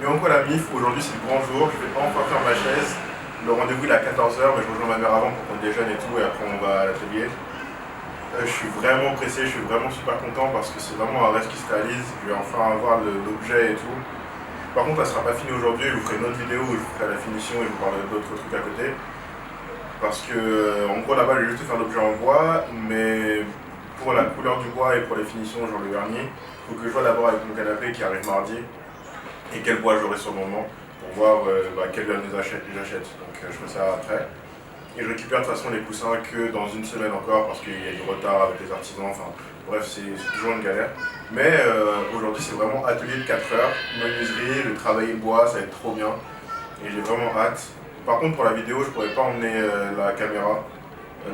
Mais en gros la MIF, aujourd'hui c'est le grand jour, je vais enfin faire ma chaise. Le rendez-vous il est à 14h, mais je rejoins ma mère avant pour qu'on déjeune et tout, et après on va à l'atelier. Je suis vraiment pressé, je suis vraiment super content parce que c'est vraiment un rêve qui se réalise. Je vais enfin avoir l'objet et tout. Par contre, elle ne sera pas finie aujourd'hui, je vous ferai une autre vidéo où je vous ferai la finition et je vous parlerai d'autres trucs à côté. Parce que, en gros, là-bas, je vais juste faire l'objet en bois, mais pour la couleur du bois et pour les finitions, genre le vernis, il faut que je vois d'abord avec mon canapé qui arrive mardi et quel bois j'aurai sur le moment pour voir quel vernis j'achète. Donc, je fais ça après. Et je récupère de toute façon les coussins que dans une semaine encore parce qu'il y a du retard avec les artisans. Enfin, bref, c'est toujours une galère. Mais aujourd'hui, c'est vraiment atelier de 4 heures, menuiserie, le travail bois, ça va être trop bien. Et j'ai vraiment hâte. Par contre, pour la vidéo, je pourrais pas emmener la caméra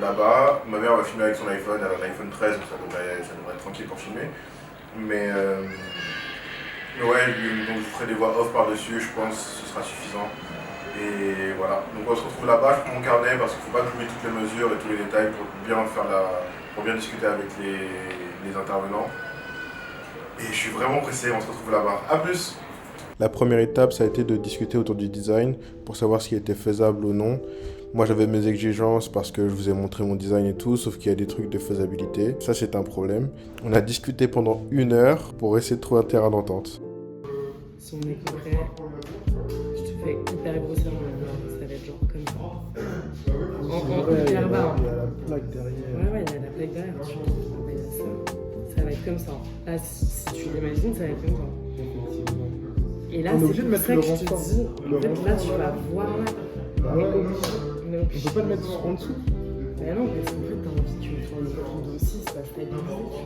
là-bas. Ma mère va filmer avec son iPhone, elle a un iPhone 13, donc ça devrait être tranquille pour filmer. Mais ouais, donc je vous ferai des voix off par-dessus, je pense que ce sera suffisant. Et voilà, donc on se retrouve là-bas, je prends mon carnet parce qu'il ne faut pas que j'oublie toutes les mesures et tous les détails pour bien discuter avec les intervenants. Et je suis vraiment pressé, on se retrouve là-bas. A plus! La première étape, ça a été de discuter autour du design pour savoir ce qui était faisable ou non. Moi, j'avais mes exigences parce que je vous ai montré mon design et tout, sauf qu'il y a des trucs de faisabilité. Ça, c'est un problème. On a discuté pendant 1 heure pour essayer de trouver un terrain d'entente. Si on est concret, je te fais hyper grossièrement, ça va être genre comme ça. En hyper bas. Il y a la plaque derrière. Ouais, il y a la plaque derrière. Ça va être comme ça. Là, si tu l'imagines, ça va être comme ça. Effectivement. Et là, On est c'est obligé de pour mettre ça le que je te renfort. dis, Le en fait, là, renfort, tu vas voir là. Bah On est ouais. obligé. On peut pas le mettre en dessous. Mais non, parce qu'en fait, t'as envie que ton dos aussi se fasse tailler.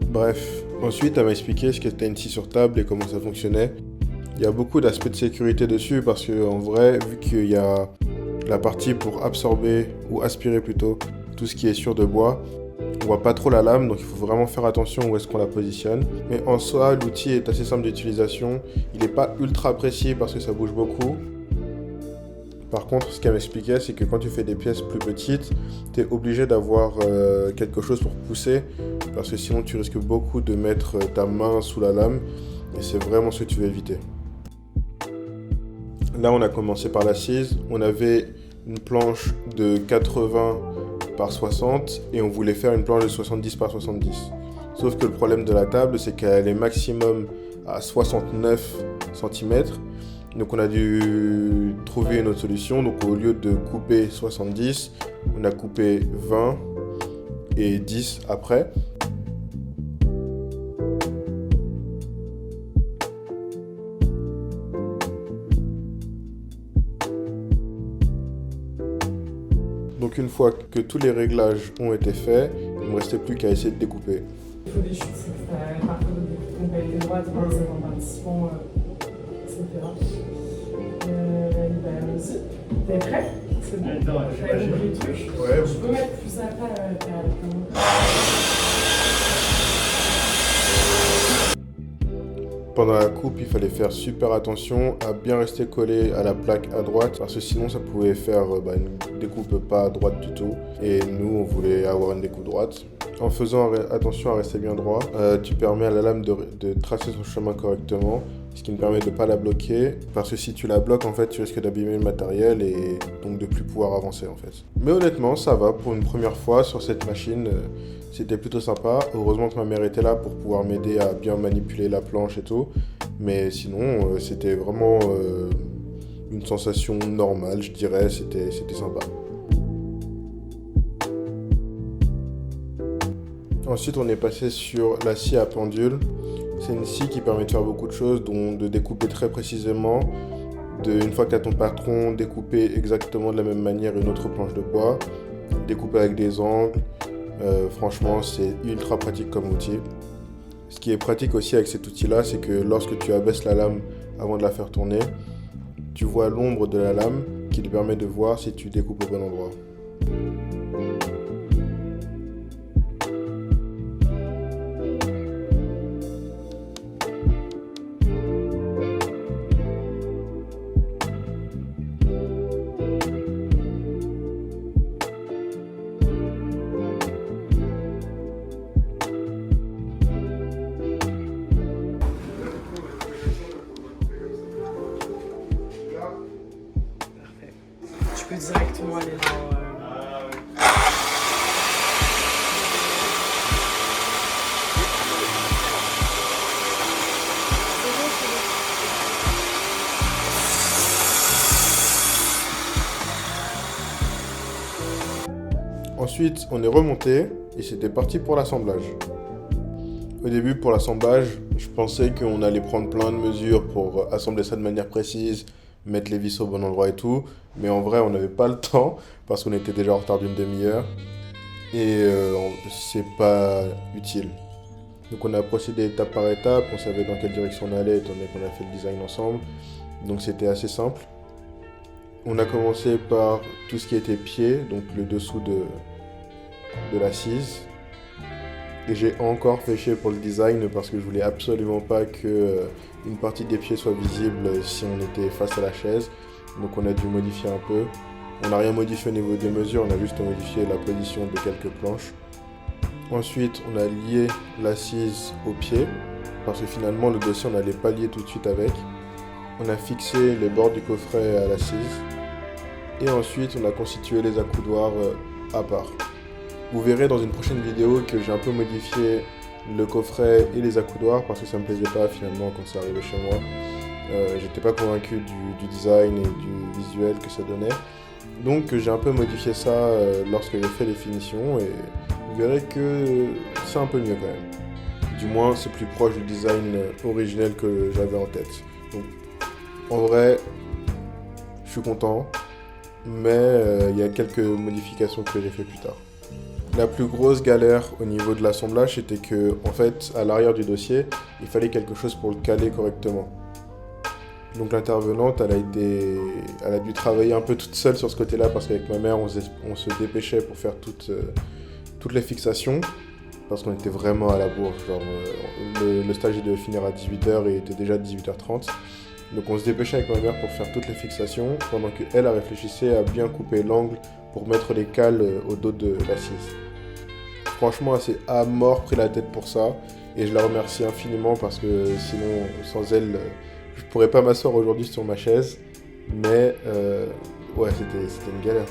Bref, ensuite, elle m'a expliqué ce qu'était une scie sur table et comment ça fonctionnait. Il y a beaucoup d'aspects de sécurité dessus parce qu'en vrai, vu qu'il y a la partie pour absorber ou aspirer plutôt tout ce qui est sur de bois, on voit pas trop la lame, donc il faut vraiment faire attention où est-ce qu'on la positionne. Mais en soi, l'outil est assez simple d'utilisation. Il n'est pas ultra précis parce que ça bouge beaucoup. Par contre, ce qu'elle m'expliquait, c'est que quand tu fais des pièces plus petites, tu es obligé d'avoir quelque chose pour pousser, parce que sinon tu risques beaucoup de mettre ta main sous la lame, et c'est vraiment ce que tu veux éviter. Là, on a commencé par l'assise. On avait une planche de 80 par 60, et on voulait faire une planche de 70 par 70. Sauf que le problème de la table, c'est qu'elle est maximum à 69 cm. Donc on a dû trouver une autre solution. Donc au lieu de couper 70, on a coupé 20 et 10 après. Donc une fois que tous les réglages ont été faits, il ne me restait plus qu'à essayer de découper. Il faut des chutes, parfois des compagnies droites, certains participants, etc. Vas-y, t'es prêt? C'est bon? T'as compris le truc? Ouais. Je peux mettre plus ça après, Pendant la coupe, il fallait faire super attention à bien rester collé à la plaque à droite parce que sinon ça pouvait faire une découpe pas droite du tout. Et nous, on voulait avoir une découpe droite. En faisant attention à rester bien droit, tu permets à la lame de tracer son chemin correctement, ce qui me permet de ne pas la bloquer. Parce que si tu la bloques, en fait, tu risques d'abîmer le matériel et donc de plus pouvoir avancer en fait. Mais honnêtement, ça va pour une première fois sur cette machine. C'était plutôt sympa. Heureusement que ma mère était là pour pouvoir m'aider à bien manipuler la planche et tout. Mais sinon, c'était vraiment une sensation normale, je dirais. C'était sympa. Ensuite, on est passé sur la scie à pendule. C'est une scie qui permet de faire beaucoup de choses, dont de découper très précisément. Une fois que tu as ton patron, découper exactement de la même manière une autre planche de bois. Découper avec des angles. Franchement, c'est ultra pratique comme outil. Ce qui est pratique aussi avec cet outil-là, c'est que lorsque tu abaisses la lame avant de la faire tourner, tu vois l'ombre de la lame qui te permet de voir si tu découpes au bon endroit. moi, les gens. Ensuite, on est remonté et c'était parti pour l'assemblage. Au début, pour l'assemblage, je pensais qu'on allait prendre plein de mesures pour assembler ça de manière précise, mettre les vis au bon endroit et tout. Mais en vrai, on n'avait pas le temps parce qu'on était déjà en retard d'une demi-heure et c'est pas utile. Donc on a procédé étape par étape, on savait dans quelle direction on allait étant donné qu'on a fait le design ensemble. Donc c'était assez simple. On a commencé par tout ce qui était pied, donc le dessous de l'assise. Et j'ai encore fait chier pour le design parce que je voulais absolument pas que une partie des pieds soit visible si on était face à la chaise. Donc on a dû modifier un peu. On n'a rien modifié au niveau des mesures, on a juste modifié la position de quelques planches. Ensuite, on a lié l'assise au pied parce que finalement le dossier on n'allait pas lier tout de suite avec. On a fixé les bords du coffret à l'assise. Et ensuite, on a constitué les accoudoirs à part. Vous verrez dans une prochaine vidéo que j'ai un peu modifié le coffret et les accoudoirs parce que ça me plaisait pas finalement quand c'est arrivé chez moi. J'étais pas convaincu du design et du visuel que ça donnait. Donc j'ai un peu modifié ça lorsque j'ai fait les finitions et vous verrez que c'est un peu mieux quand même. Du moins, c'est plus proche du design originel que j'avais en tête. Donc en vrai, je suis content. Mais il y a quelques modifications que j'ai fait plus tard. La plus grosse galère au niveau de l'assemblage, c'était que, en fait, à l'arrière du dossier, il fallait quelque chose pour le caler correctement. Donc l'intervenante, elle a dû travailler un peu toute seule sur ce côté-là parce qu'avec ma mère, on se dépêchait pour faire toutes les fixations parce qu'on était vraiment à la bourre. Genre, le stage devait finir à 18h et il était déjà 18h30. Donc on se dépêchait avec ma mère pour faire toutes les fixations, pendant qu'elle réfléchissait à bien couper l'angle pour mettre les cales au dos de l'assise. Franchement, elle s'est à mort pris la tête pour ça, et je la remercie infiniment parce que sinon, sans elle, je pourrais pas m'asseoir aujourd'hui sur ma chaise. Mais ouais, c'était une galère.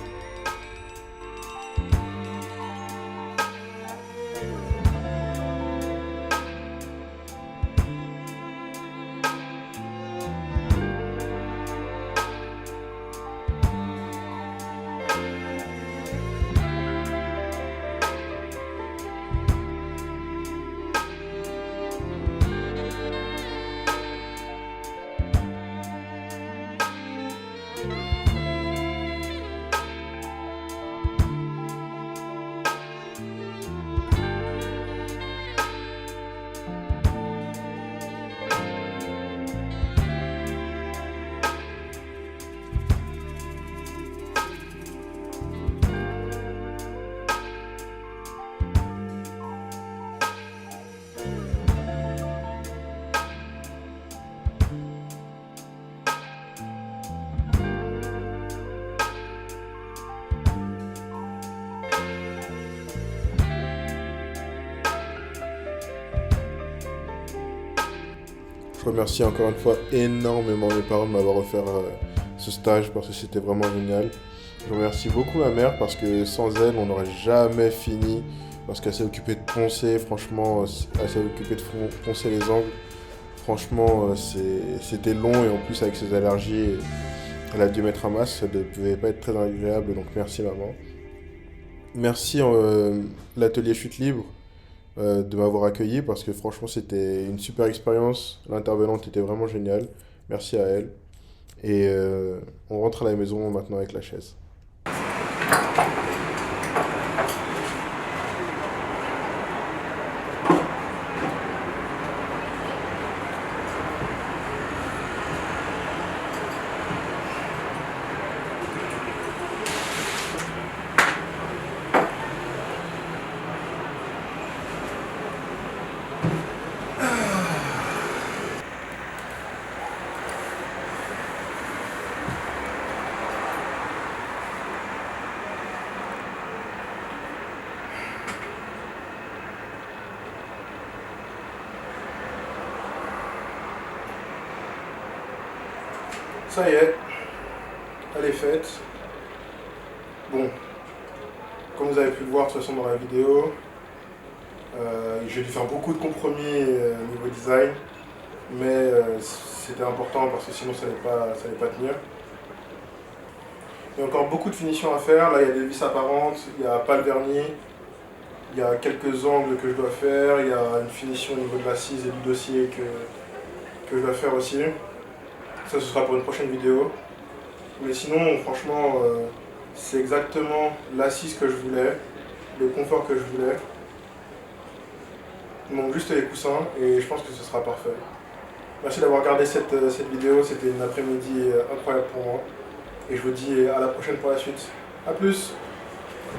Je remercie encore une fois énormément mes parents de m'avoir offert ce stage parce que c'était vraiment génial. Je remercie beaucoup ma mère parce que sans elle, on n'aurait jamais fini. Parce qu'elle s'est occupée de poncer, franchement, elle s'est occupée de poncer les angles. Franchement, c'était long et en plus avec ses allergies, elle a dû mettre un masque, ça ne devait pas être très agréable, donc merci maman. Merci l'atelier Chute Libre de m'avoir accueilli parce que franchement c'était une super expérience. L'intervenante était vraiment géniale. Merci à elle. Et on rentre à la maison maintenant avec la chaise. Ça y est, elle est faite. Bon, comme vous avez pu le voir de toute façon dans la vidéo, j'ai dû faire beaucoup de compromis niveau design, mais c'était important parce que sinon ça n'allait pas tenir. Il y a encore beaucoup de finitions à faire. Là, il y a des vis apparentes, il n'y a pas le vernis, il y a quelques angles que je dois faire, il y a une finition au niveau de l'assise et du dossier que je dois faire aussi. Ça, ce sera pour une prochaine vidéo. Mais sinon, franchement, c'est exactement l'assise que je voulais, le confort que je voulais. Il manque juste les coussins et je pense que ce sera parfait. Merci d'avoir regardé cette vidéo, c'était une après-midi incroyable pour moi. Et je vous dis à la prochaine pour la suite. A plus!